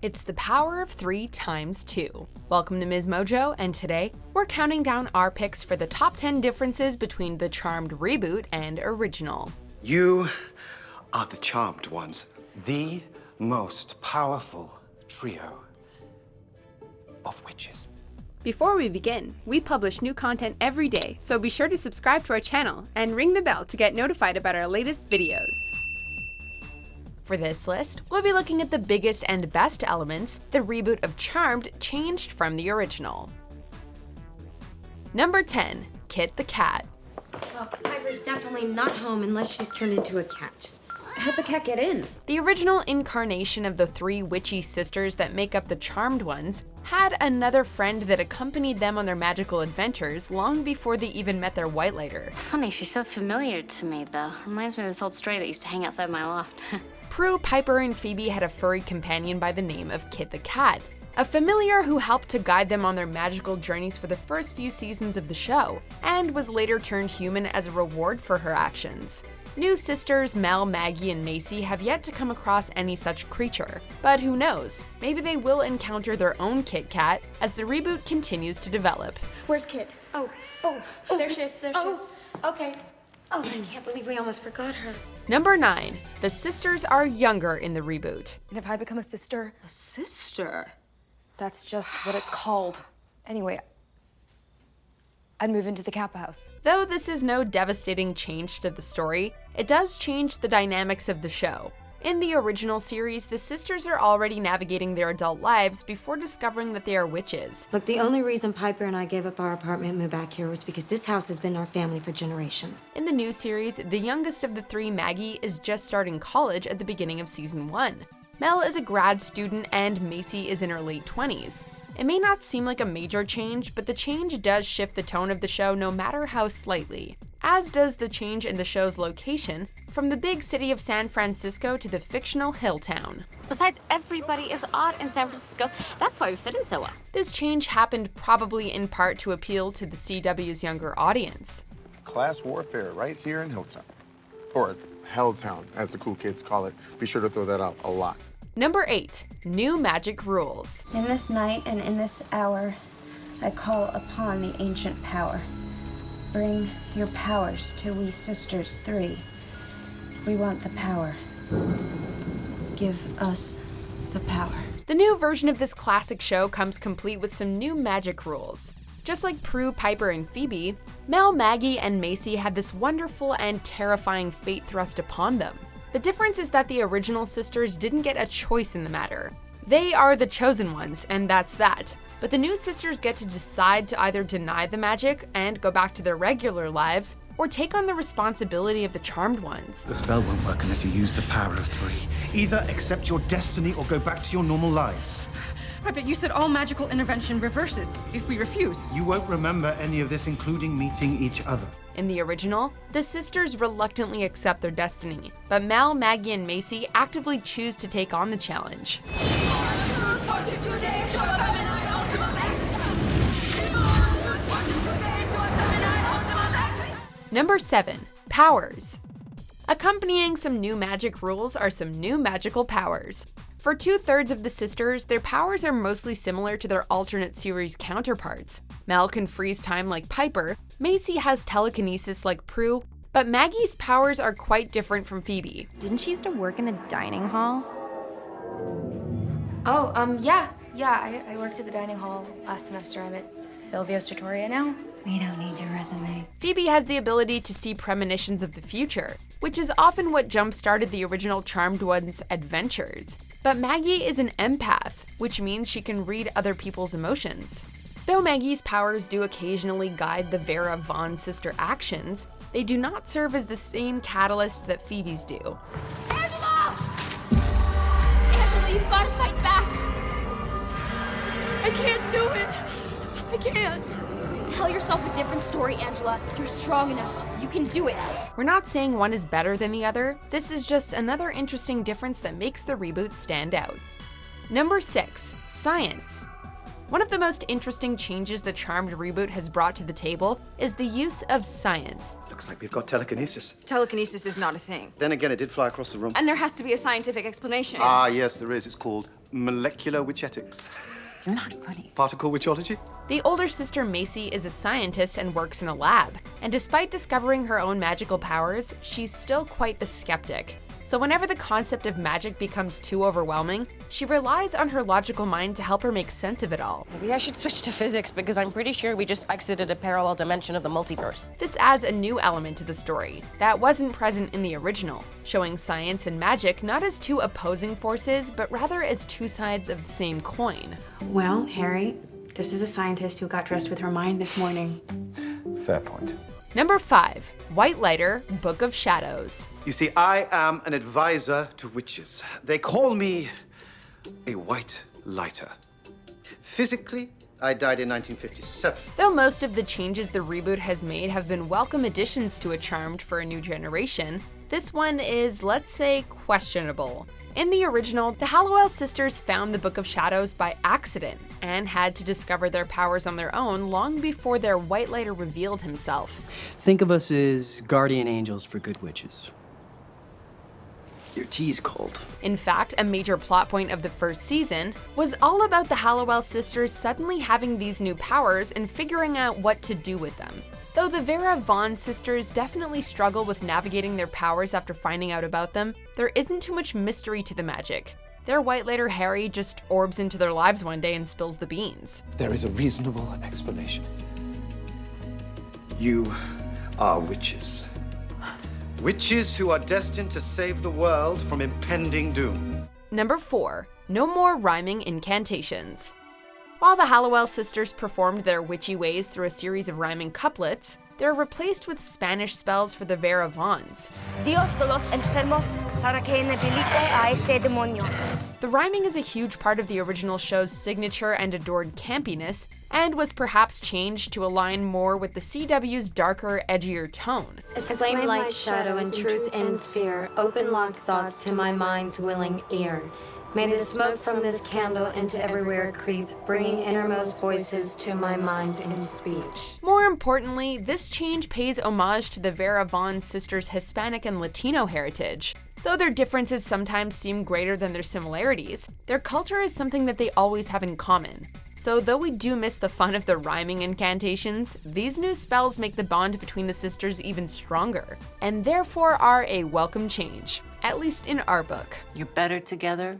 It's the power of 3 times 2. Welcome to MsMojo, and today we're counting down our picks for the top 10 differences between the Charmed reboot and original. You are the Charmed ones, the most powerful trio of witches. Before we begin, we publish new content every day, so be sure to subscribe to our channel and ring the bell to get notified about our latest videos. For this list, we'll be looking at the biggest and best elements the reboot of Charmed changed from the original. Number 10. Kit the Cat. Well, Piper's definitely not home unless she's turned into a cat. How'd the cat get in? The original incarnation of the 3 witchy sisters that make up the Charmed ones had another friend that accompanied them on their magical adventures long before they even met their Whitelighter. It's funny, she's so familiar to me, though. Reminds me of this old stray that used to hang outside my loft. Prue, Piper, and Phoebe had a furry companion by the name of Kit the Cat, a familiar who helped to guide them on their magical journeys for the first few seasons of the show, and was later turned human as a reward for her actions. New sisters Mel, Maggie, and Macy have yet to come across any such creature, but who knows, maybe they will encounter their own Kit Kat as the reboot continues to develop. Where's Kit? Oh, There she is, there she is. Okay. Oh, I can't believe we almost forgot her. Number 9. The sisters are younger in the reboot. And if I become a sister? A sister? That's just what it's called. Anyway, I'd move into the Kappa house. Though this is no devastating change to the story, it does change the dynamics of the show. In the original series, the sisters are already navigating their adult lives before discovering that they are witches. Look, the only reason Piper and I gave up our apartment and moved back here was because this house has been our family for generations. In the new series, the youngest of the 3, Maggie, is just starting college at the beginning of season 1. Mel is a grad student and Macy is in her late 20s. It may not seem like a major change, but the change does shift the tone of the show no matter how slightly, as does the change in the show's location from the big city of San Francisco to the fictional hill town. Besides, everybody is odd in San Francisco. That's why we fit in so well. This change happened probably in part to appeal to the CW's younger audience. Class warfare right here in Hilltown. Or Helltown, as the cool kids call it. Be sure to throw that out a lot. Number 8. New magic rules. In this night and in this hour, I call upon the ancient power. Bring your powers to we sisters 3. We want the power. Give us the power. The new version of this classic show comes complete with some new magic rules. Just like Prue, Piper, and Phoebe, Mel, Maggie, and Macy had this wonderful and terrifying fate thrust upon them. The difference is that the original sisters didn't get a choice in the matter. They are the chosen ones, and that's that. But the new sisters get to decide to either deny the magic and go back to their regular lives, or take on the responsibility of the Charmed ones. The spell won't work unless you use the power of 3. Either accept your destiny or go back to your normal lives. Right, but you said all magical intervention reverses if we refuse. You won't remember any of this, including meeting each other. In the original, the sisters reluctantly accept their destiny, but Mel, Maggie, and Macy actively choose to take on the challenge. Number 7. Powers. Accompanying some new magic rules are some new magical powers. For 2/3 of the sisters, their powers are mostly similar to their alternate series counterparts. Mel can freeze time like Piper, Macy has telekinesis like Prue, but Maggie's powers are quite different from Phoebe. Didn't she used to work in the dining hall? Yeah, I worked at the dining hall last semester. I'm at Silvio's Trattoria now. We don't need your resume. Phoebe has the ability to see premonitions of the future, which is often what jump-started the original Charmed one's adventures. But Maggie is an empath, which means she can read other people's emotions. Though Maggie's powers do occasionally guide the Vera Vaughn sister actions, they do not serve as the same catalyst that Phoebe's do. Angela! Angela, you've got to fight back! I can't do it! I can't! Tell yourself a different story, Angela. You're strong enough. You can do it. We're not saying one is better than the other. This is just another interesting difference that makes the reboot stand out. Number 6. Science. One of the most interesting changes the Charmed reboot has brought to the table is the use of science. Looks like we've got telekinesis. Telekinesis is not a thing. Then again, it did fly across the room. And there has to be a scientific explanation. Ah, yes, there is. It's called molecular witchetics. You're not funny. Particle witchology? The older sister Macy is a scientist and works in a lab, and despite discovering her own magical powers, she's still quite the skeptic. So whenever the concept of magic becomes too overwhelming, she relies on her logical mind to help her make sense of it all. Maybe I should switch to physics because I'm pretty sure we just exited a parallel dimension of the multiverse. This adds a new element to the story that wasn't present in the original, showing science and magic not as two opposing forces, but rather as two sides of the same coin. Well, Harry, this is a scientist who got dressed with her mind this morning. Fair point. Number 5, Whitelighter, Book of Shadows. You see, I am an advisor to witches. They call me a white lighter. Physically, I died in 1957. Though most of the changes the reboot has made have been welcome additions to a Charmed for a new generation, this one is, let's say, questionable. In the original, the Hallowell sisters found the Book of Shadows by accident and had to discover their powers on their own long before their Whitelighter revealed himself. Think of us as guardian angels for good witches. Your tea's cold. In fact, a major plot point of the first season was all about the Hallowell sisters suddenly having these new powers and figuring out what to do with them. Though the Vera Vaughn sisters definitely struggle with navigating their powers after finding out about them, there isn't too much mystery to the magic. Their Whitelighter Harry just orbs into their lives one day and spills the beans. There is a reasonable explanation. You are witches. Witches who are destined to save the world from impending doom. Number 4, no more rhyming incantations. While the Hallowell sisters performed their witchy ways through a series of rhyming couplets, they're replaced with Spanish spells for the Vera Vaughns. Dios de los enfermos para que inhabilite a este demonio. The rhyming is a huge part of the original show's signature and adored campiness, and was perhaps changed to align more with the CW's darker, edgier tone. Exclaim light, shadow, and truth ends fear. Open locked thoughts to my mind's willing ear. May the smoke from this candle into everywhere creep, bringing innermost voices to my mind in speech. More importantly, this change pays homage to the Vera Vaughn sisters' Hispanic and Latino heritage. Though their differences sometimes seem greater than their similarities, their culture is something that they always have in common. So though we do miss the fun of the rhyming incantations, these new spells make the bond between the sisters even stronger, and therefore are a welcome change, at least in our book. You're better together.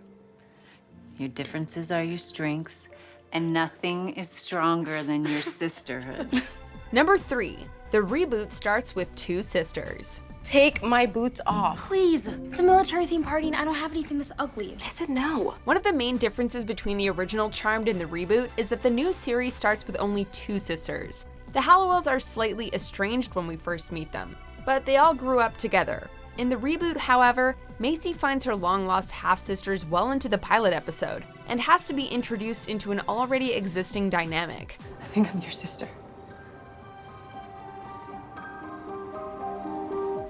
Your differences are your strengths, and nothing is stronger than your sisterhood. Number 3, the reboot starts with two sisters. Take my boots off. Please, it's a military themed party and I don't have anything this ugly. I said no. One of the main differences between the original Charmed and the reboot is that the new series starts with only two sisters. The Hallowells are slightly estranged when we first meet them, but they all grew up together. In the reboot, however, Macy finds her long-lost half-sisters well into the pilot episode, and has to be introduced into an already existing dynamic. I think I'm your sister.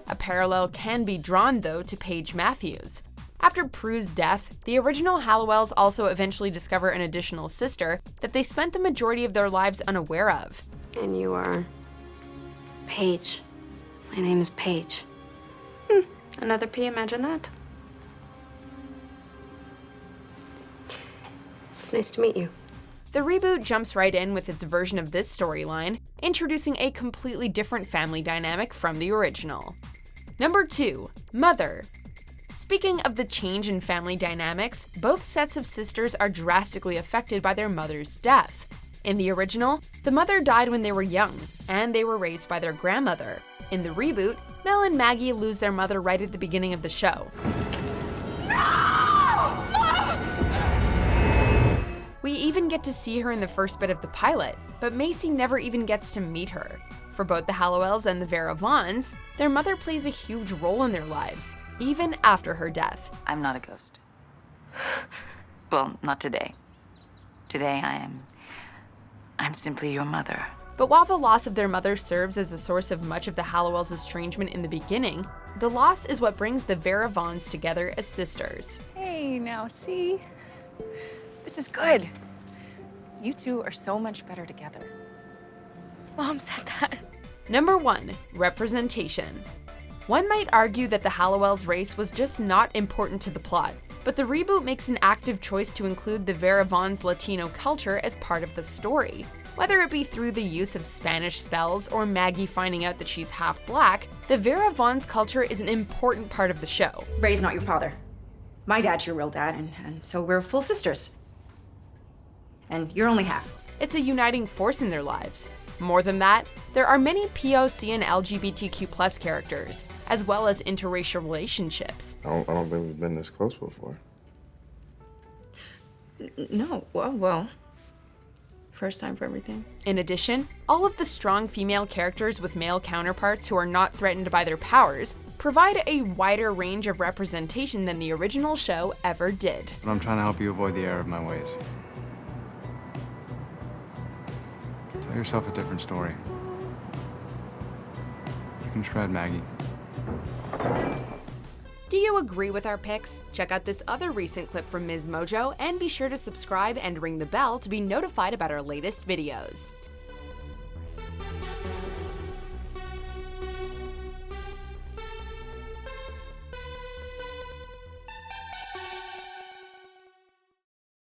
A parallel can be drawn, though, to Paige Matthews. After Prue's death, the original Hallowells also eventually discover an additional sister that they spent the majority of their lives unaware of. And you are Paige. My name is Paige. Another P, imagine that. It's nice to meet you. The reboot jumps right in with its version of this storyline, introducing a completely different family dynamic from the original. Number 2, Mother. Speaking of the change in family dynamics, both sets of sisters are drastically affected by their mother's death. In the original, the mother died when they were young, and they were raised by their grandmother. In the reboot, Mel and Maggie lose their mother right at the beginning of the show. We even get to see her in the first bit of the pilot, but Macy never even gets to meet her. For both the Hallowells and the Vera Vaughns, their mother plays a huge role in their lives, even after her death. I'm not a ghost. Well, not today. Today I'm simply your mother. But while the loss of their mother serves as the source of much of the Hallowells' estrangement in the beginning, the loss is what brings the Vera Vaughns together as sisters. Hey, now see? This is good. You two are so much better together. Mom said that. Number 1, representation. One might argue that the Hallowells' race was just not important to the plot. But the reboot makes an active choice to include the Vera Vaughn's Latino culture as part of the story. Whether it be through the use of Spanish spells or Maggie finding out that she's half black, the Vera Vaughn's culture is an important part of the show. Ray's not your father. My dad's your real dad, and so we're full sisters. And you're only half. It's a uniting force in their lives. More than that, there are many POC and LGBTQ+ characters, as well as interracial relationships. I don't think we've been this close before. No, well, first time for everything. In addition, all of the strong female characters with male counterparts who are not threatened by their powers provide a wider range of representation than the original show ever did. But I'm trying to help you avoid the error of my ways. Tell yourself a different story. You can shred, Maggie. Do you agree with our picks? Check out this other recent clip from MsMojo and be sure to subscribe and ring the bell to be notified about our latest videos.